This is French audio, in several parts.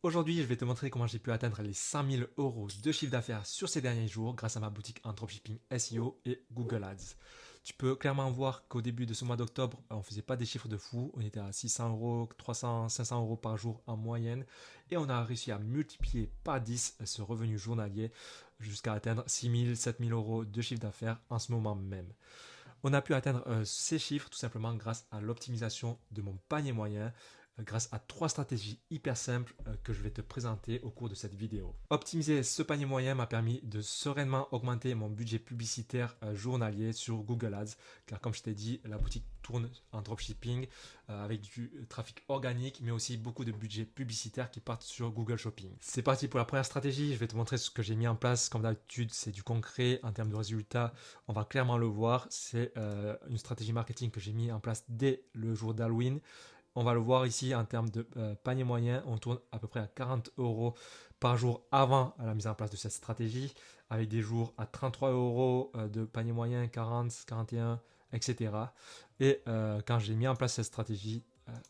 Aujourd'hui, je vais te montrer comment j'ai pu atteindre les 100 000 euros de chiffre d'affaires sur ces derniers jours grâce à ma boutique en dropshipping SEO et Google Ads. Tu peux clairement voir qu'au début de ce mois d'octobre, on ne faisait pas des chiffres de fou. On était à 600 euros, 300, 500 euros par jour en moyenne. Et on a réussi à multiplier par 10 ce revenu journalier jusqu'à atteindre 6 000, 7 000 euros de chiffre d'affaires en ce moment même. On a pu atteindre ces chiffres tout simplement grâce à l'optimisation de mon panier moyen, grâce à trois stratégies hyper simples que je vais te présenter au cours de cette vidéo. Optimiser ce panier moyen m'a permis de sereinement augmenter mon budget publicitaire journalier sur Google Ads, car comme je t'ai dit, la boutique tourne en dropshipping avec du trafic organique, mais aussi beaucoup de budgets publicitaires qui partent sur Google Shopping. C'est parti pour la première stratégie. Je vais te montrer ce que j'ai mis en place. Comme d'habitude, c'est du concret en termes de résultats. On va clairement le voir. C'est une stratégie marketing que j'ai mis en place dès le jour d'Halloween. On va le voir ici en termes de panier moyen. On tourne à peu près à 40 euros par jour avant la mise en place de cette stratégie, avec des jours à 33 euros de panier moyen, 40, 41, etc. Et quand j'ai mis en place cette stratégie,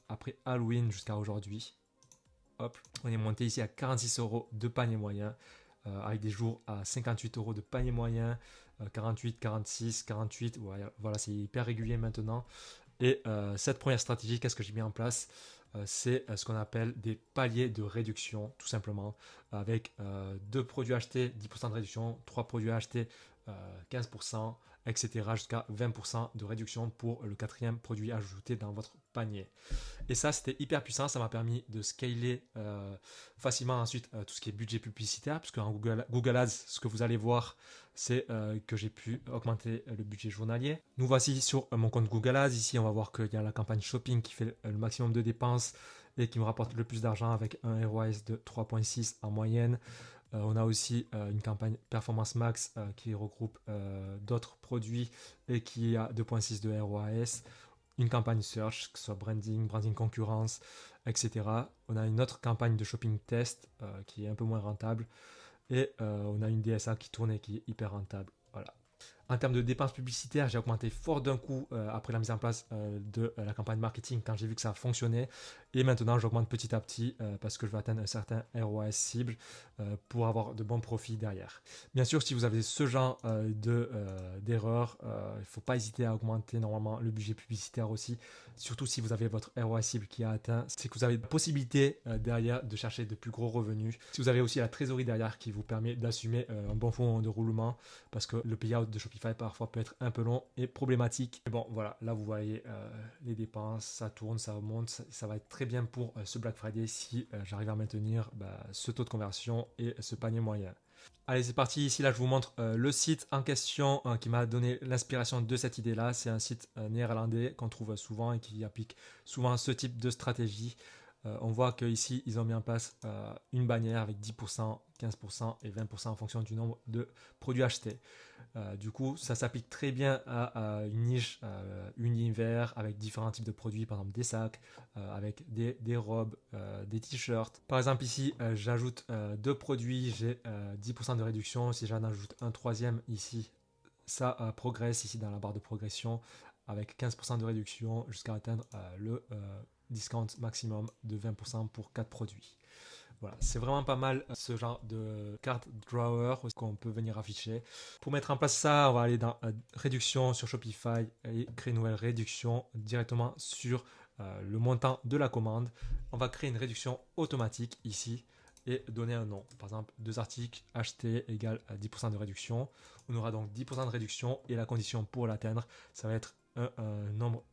après Halloween jusqu'à aujourd'hui, hop, on est monté ici à 46 euros de panier moyen, avec des jours à 58 euros de panier moyen, 48, 46, 48. Voilà, c'est hyper régulier maintenant. Et cette première stratégie, qu'est-ce que j'ai mis en place? C'est ce qu'on appelle des paliers de réduction, tout simplement, avec deux produits achetés, 10% de réduction, trois produits achetés, 15%, etc., jusqu'à 20% de réduction pour le quatrième produit ajouté dans votre panier. Et ça, c'était hyper puissant. Ça m'a permis de scaler facilement ensuite tout ce qui est budget publicitaire, puisque en Google Ads, ce que vous allez voir, c'est que j'ai pu augmenter le budget journalier. Nous voici sur mon compte Google Ads. Ici, on va voir qu'il y a la campagne shopping qui fait le maximum de dépenses et qui me rapporte le plus d'argent avec un ROAS de 3,6 en moyenne. On a aussi une campagne Performance Max qui regroupe d'autres produits et qui a 2,6 de ROAS. Une campagne search, que ce soit branding, branding concurrence, etc. On a une autre campagne de shopping test qui est un peu moins rentable. Et on a une DSA qui tourne et qui est hyper rentable. Voilà. En termes de dépenses publicitaires, j'ai augmenté fort d'un coup après la mise en place de la campagne marketing quand j'ai vu que ça fonctionnait. Et maintenant, j'augmente petit à petit parce que je veux atteindre un certain ROAS cible pour avoir de bons profits derrière. Bien sûr, si vous avez ce genre d'erreur, il ne faut pas hésiter à augmenter normalement le budget publicitaire aussi. Surtout si vous avez votre ROAS cible qui a atteint, c'est que vous avez la possibilité derrière de chercher de plus gros revenus. Si vous avez aussi la trésorerie derrière qui vous permet d'assumer un bon fonds de roulement parce que le payout de Shopify parfois peut être un peu long et problématique. Mais bon, voilà, là vous voyez les dépenses, ça tourne, ça monte, ça va être très bien pour ce Black Friday si j'arrive à maintenir ce taux de conversion et ce panier moyen. Allez, c'est parti. Ici, là, je vous montre le site en question qui m'a donné l'inspiration de cette idée-là. C'est un site néerlandais qu'on trouve souvent et qui applique souvent ce type de stratégie. On voit qu'ici, ils ont mis en place une bannière avec 10%, 15% et 20% en fonction du nombre de produits achetés. Du coup, ça s'applique très bien à une niche univers avec différents types de produits, par exemple des sacs, avec des robes, des t-shirts. Par exemple, ici, j'ajoute deux produits, j'ai 10% de réduction. Si j'en ajoute un troisième ici, ça progresse ici dans la barre de progression avec 15% de réduction jusqu'à atteindre le discount maximum de 20% pour 4 produits. Voilà, c'est vraiment pas mal ce genre de carte drawer qu'on peut venir afficher. Pour mettre en place ça, on va aller dans réduction sur Shopify et créer une nouvelle réduction directement sur le montant de la commande. On va créer une réduction automatique ici et donner un nom. Par exemple, deux articles achetés égale à 10% de réduction. On aura donc 10% de réduction et la condition pour l'atteindre, ça va être un nombre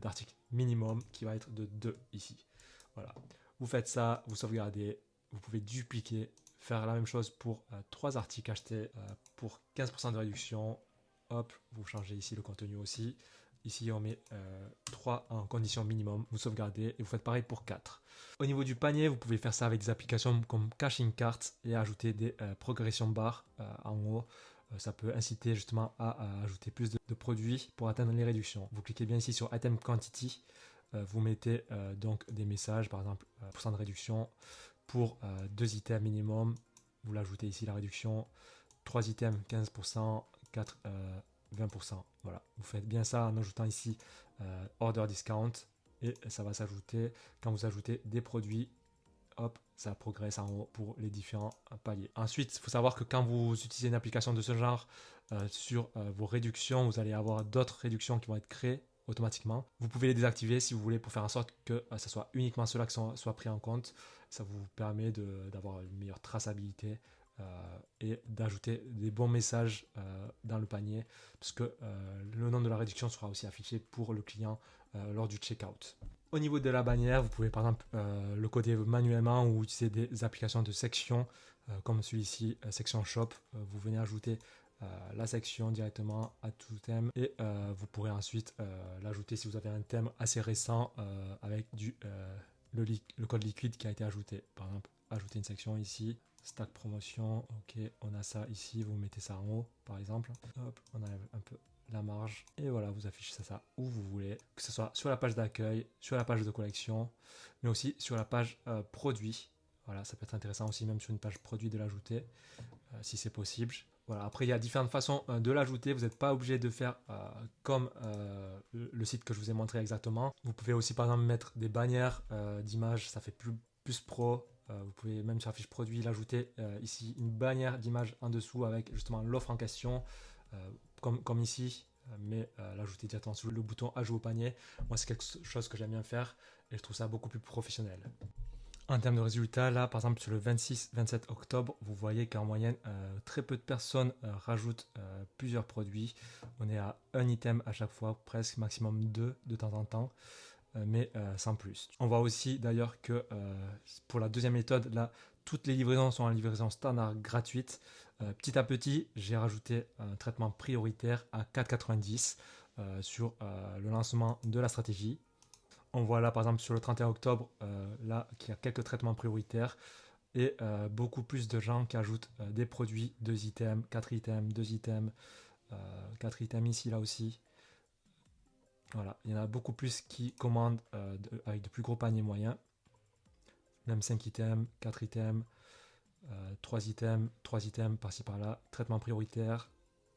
d'articles minimum qui va être de 2 ici. Voilà. Vous faites ça, vous sauvegardez, vous pouvez dupliquer, faire la même chose pour 3 articles achetés pour 15% de réduction. Hop, vous changez ici le contenu aussi. Ici, on met 3 en condition minimum, vous sauvegardez et vous faites pareil pour 4. Au niveau du panier, vous pouvez faire ça avec des applications comme Caching Cart et ajouter des progression bars en haut. Ça peut inciter justement à ajouter plus de produits pour atteindre les réductions. Vous cliquez bien ici sur Item Quantity. Vous mettez donc des messages, par exemple, % de réduction pour 2 items minimum. Vous l'ajoutez ici la réduction. 3 items, 15%, 4, 20%. Voilà, vous faites bien ça en ajoutant ici Order Discount et ça va s'ajouter quand vous ajoutez des produits hop, ça progresse en haut pour les différents paliers. Ensuite, il faut savoir que quand vous utilisez une application de ce genre sur vos réductions, vous allez avoir d'autres réductions qui vont être créées automatiquement. Vous pouvez les désactiver si vous voulez pour faire en sorte que ce soit uniquement ceux-là qui soient pris en compte. Ça vous permet d'avoir une meilleure traçabilité et d'ajouter des bons messages dans le panier, parce que le nom de la réduction sera aussi affiché pour le client lors du checkout. Au niveau de la bannière, vous pouvez par exemple le coder manuellement ou utiliser des applications de section comme celui-ci, section shop. Vous venez ajouter la section directement à tout thème et vous pourrez ensuite l'ajouter si vous avez un thème assez récent avec le code liquide qui a été ajouté. Par exemple, ajouter une section ici, stack promotion, ok, on a ça ici, vous mettez ça en haut par exemple. Hop, on enlève un peu la marge et voilà, vous affichez ça où vous voulez, que ce soit sur la page d'accueil, sur la page de collection, mais aussi sur la page produit. Voilà, ça peut être intéressant aussi même sur une page produit de l'ajouter si c'est possible. Voilà, après il y a différentes façons de l'ajouter, vous n'êtes pas obligé de faire comme le site que je vous ai montré exactement. Vous pouvez aussi par exemple mettre des bannières d'images, ça fait plus pro. Vous pouvez même sur la fiche produit l'ajouter ici une bannière d'image en dessous avec justement l'offre en question comme ici, mais l'ajouter directement sous le bouton ajout au panier. Moi c'est quelque chose que j'aime bien faire et je trouve ça beaucoup plus professionnel. En termes de résultats, là par exemple sur le 26-27 octobre, vous voyez qu'en moyenne très peu de personnes rajoutent plusieurs produits. On est à un item à chaque fois, presque maximum deux de temps en temps. Mais sans plus. On voit aussi d'ailleurs que pour la deuxième méthode, là, toutes les livraisons sont en livraison standard gratuite. Petit à petit, j'ai rajouté un traitement prioritaire à 4,90 sur le lancement de la stratégie. On voit là par exemple sur le 31 octobre, là qu'il y a quelques traitements prioritaires et beaucoup plus de gens qui ajoutent des produits, 2 items, 4 items, 2 items, 4 items ici, là aussi. Voilà, il y en a beaucoup plus qui commandent avec de plus gros paniers moyens. Même 5 items, 4 items, 3 items, 3 items par-ci par-là. Traitement prioritaire,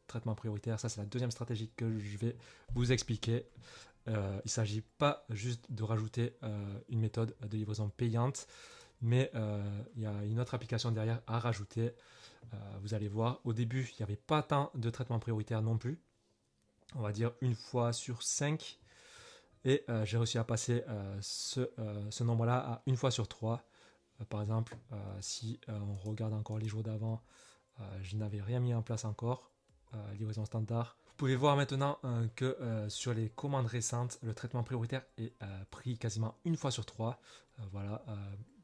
ça c'est la deuxième stratégie que je vais vous expliquer. Il ne s'agit pas juste de rajouter une méthode de livraison payante, mais il y a une autre application derrière à rajouter. Vous allez voir, au début, il n'y avait pas tant de traitement prioritaire non plus. On va dire une fois sur 5. Et j'ai réussi à passer ce nombre-là à une fois sur 3. Par exemple, si on regarde encore les jours d'avant, je n'avais rien mis en place encore. Livraison standard. Vous pouvez voir maintenant que sur les commandes récentes, le traitement prioritaire est pris quasiment une fois sur 3. Voilà,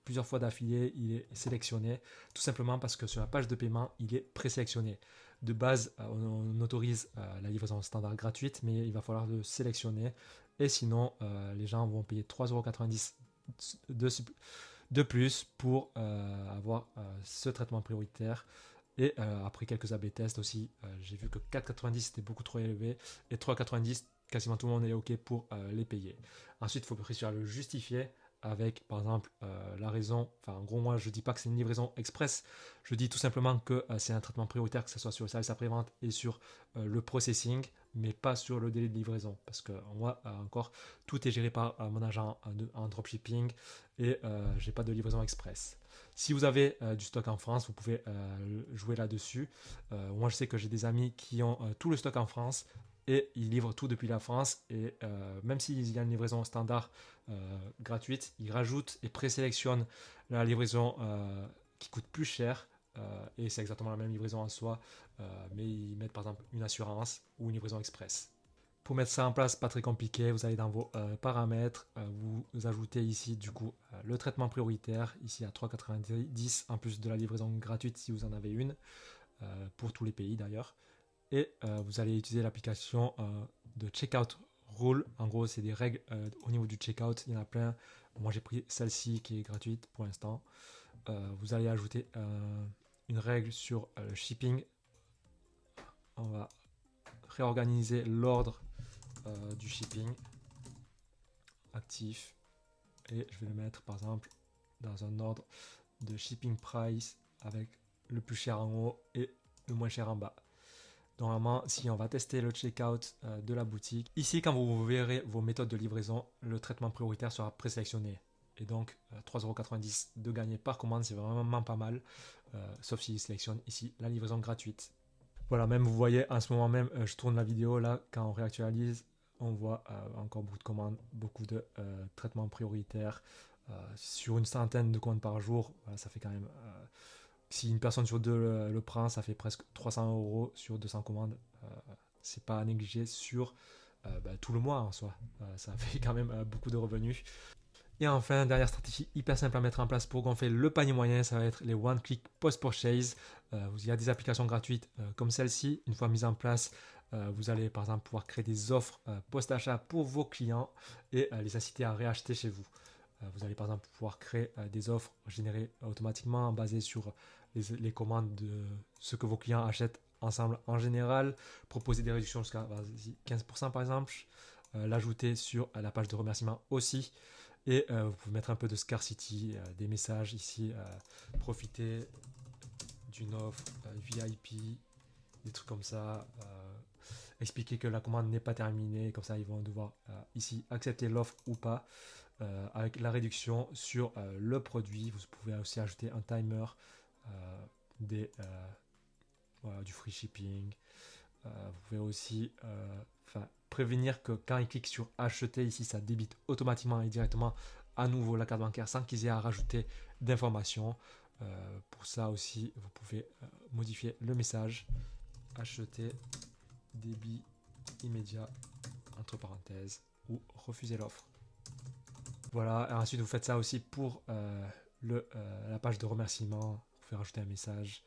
plusieurs fois d'affilée, il est sélectionné, tout simplement parce que sur la page de paiement, il est présélectionné. De base, on autorise la livraison standard gratuite, mais il va falloir le sélectionner. Et sinon, les gens vont payer 3,90 € de plus pour avoir ce traitement prioritaire. Et après quelques A/B tests aussi, j'ai vu que 4,90 c'était beaucoup trop élevé et 3,90 quasiment tout le monde est OK pour les payer. Ensuite, il faut réussir à le justifier avec par exemple la raison. Enfin, en gros, moi je dis pas que c'est une livraison express, je dis tout simplement que c'est un traitement prioritaire, que ce soit sur le service après-vente et sur le processing, mais pas sur le délai de livraison. Parce que moi, encore, tout est géré par mon agent en dropshipping et j'ai pas de livraison express. Si vous avez du stock en France, vous pouvez jouer là-dessus. Moi, je sais que j'ai des amis qui ont tout le stock en France et ils livrent tout depuis la France. Et même s'il y a une livraison standard gratuite, ils rajoutent et présélectionnent la livraison qui coûte plus cher. Et c'est exactement la même livraison en soi, mais ils mettent par exemple une assurance ou une livraison express. Pour mettre ça en place, pas très compliqué, vous allez dans vos paramètres, vous ajoutez ici du coup le traitement prioritaire, ici à 3,90 en plus de la livraison gratuite si vous en avez une, pour tous les pays d'ailleurs. Et vous allez utiliser l'application de Checkout Rule. En gros, c'est des règles au niveau du checkout, il y en a plein. Moi j'ai pris celle-ci qui est gratuite pour l'instant. Vous allez ajouter une règle sur le shipping. On va réorganiser l'ordre du shipping actif et je vais le mettre par exemple dans un ordre de shipping price avec le plus cher en haut et le moins cher en bas. Normalement, si on va tester le checkout de la boutique, ici quand vous verrez vos méthodes de livraison, le traitement prioritaire sera présélectionné. Et donc 3,90 € de gagner par commande, c'est vraiment pas mal. Sauf s'il sélectionne ici la livraison gratuite. Voilà, même vous voyez en ce moment même, je tourne la vidéo là, quand on réactualise, on voit encore beaucoup de commandes, beaucoup de traitements prioritaires. Sur une centaine de commandes par jour, voilà, ça fait quand même. Si une personne sur deux le prend, ça fait presque 300 € sur 200 commandes. C'est pas à négliger sur tout le mois en soi. Ça fait quand même beaucoup de revenus. Et enfin, dernière stratégie hyper simple à mettre en place pour gonfler le panier moyen, ça va être les one-click post-purchase. Il y a des applications gratuites comme celle-ci. Une fois mise en place, vous allez par exemple pouvoir créer des offres post-achat pour vos clients et les inciter à réacheter chez vous. Vous allez par exemple pouvoir créer des offres générées automatiquement basées sur les commandes de ce que vos clients achètent ensemble en général, proposer des réductions jusqu'à 15% par exemple, l'ajouter sur la page de remerciement aussi. Et vous pouvez mettre un peu de scarcity, des messages ici, profiter d'une offre VIP, des trucs comme ça, expliquer que la commande n'est pas terminée, comme ça ils vont devoir ici accepter l'offre ou pas. Avec la réduction sur le produit, vous pouvez aussi ajouter un timer, du free shipping. Vous pouvez aussi prévenir que quand ils cliquent sur acheter ici, ça débite automatiquement et directement à nouveau la carte bancaire sans qu'ils aient à rajouter d'informations. Pour ça aussi, vous pouvez modifier le message acheter débit immédiat entre parenthèses ou refuser l'offre. Voilà, et ensuite vous faites ça aussi pour la page de remerciement. Vous pouvez rajouter un message,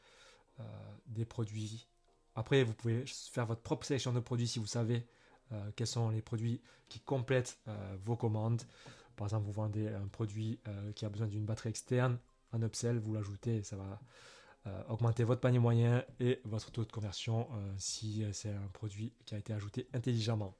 des produits. Après, vous pouvez faire votre propre sélection de produits si vous savez quels sont les produits qui complètent vos commandes. Par exemple, vous vendez un produit qui a besoin d'une batterie externe, un upsell, vous l'ajoutez, ça va augmenter votre panier moyen et votre taux de conversion si c'est un produit qui a été ajouté intelligemment.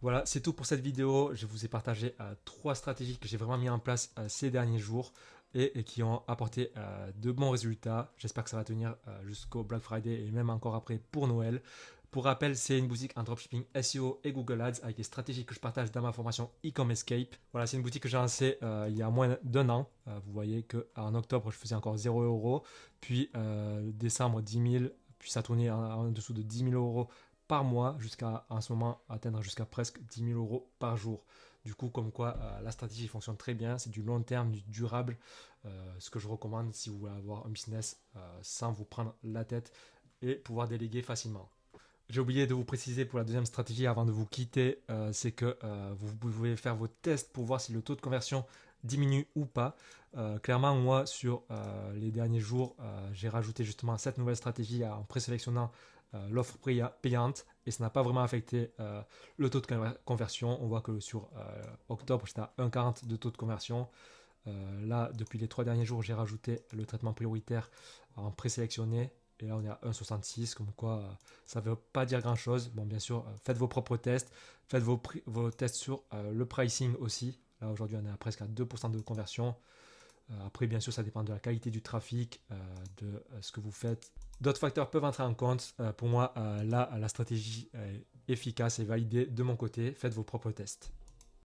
Voilà, c'est tout pour cette vidéo. Je vous ai partagé 3 stratégies que j'ai vraiment mis en place ces derniers jours et qui ont apporté de bons résultats. J'espère que ça va tenir jusqu'au Black Friday et même encore après pour Noël. Pour rappel, c'est une boutique en dropshipping SEO et Google Ads avec des stratégies que je partage dans ma formation Ecom Escape. Voilà, c'est une boutique que j'ai lancée il y a moins d'1 an. Vous voyez qu'en octobre, je faisais encore 0 €, puis décembre 10 000, puis ça tournait en dessous de 10 000 € par mois jusqu'à en ce moment atteindre jusqu'à presque 10 000 € par jour. Du coup, comme quoi la stratégie fonctionne très bien, c'est du long terme, du durable, ce que je recommande si vous voulez avoir un business sans vous prendre la tête et pouvoir déléguer facilement. J'ai oublié de vous préciser pour la deuxième stratégie avant de vous quitter, c'est que vous pouvez faire vos tests pour voir si le taux de conversion diminue ou pas. Clairement, moi, sur les derniers jours, j'ai rajouté justement cette nouvelle stratégie en présélectionnant l'offre payante et ça n'a pas vraiment affecté le taux de conversion. On voit que sur octobre, j'étais à 1,40 de taux de conversion. Là, depuis les 3 derniers jours, j'ai rajouté le traitement prioritaire en présélectionné. Et là, on est à 1,66, comme quoi ça ne veut pas dire grand-chose. Bon, bien sûr, faites vos propres tests. Faites vos tests sur le pricing aussi. Là, aujourd'hui, on est à presque à 2% de conversion. Après, bien sûr, ça dépend de la qualité du trafic, de ce que vous faites. D'autres facteurs peuvent entrer en compte. Pour moi, là, la stratégie est efficace et validée de mon côté. Faites vos propres tests.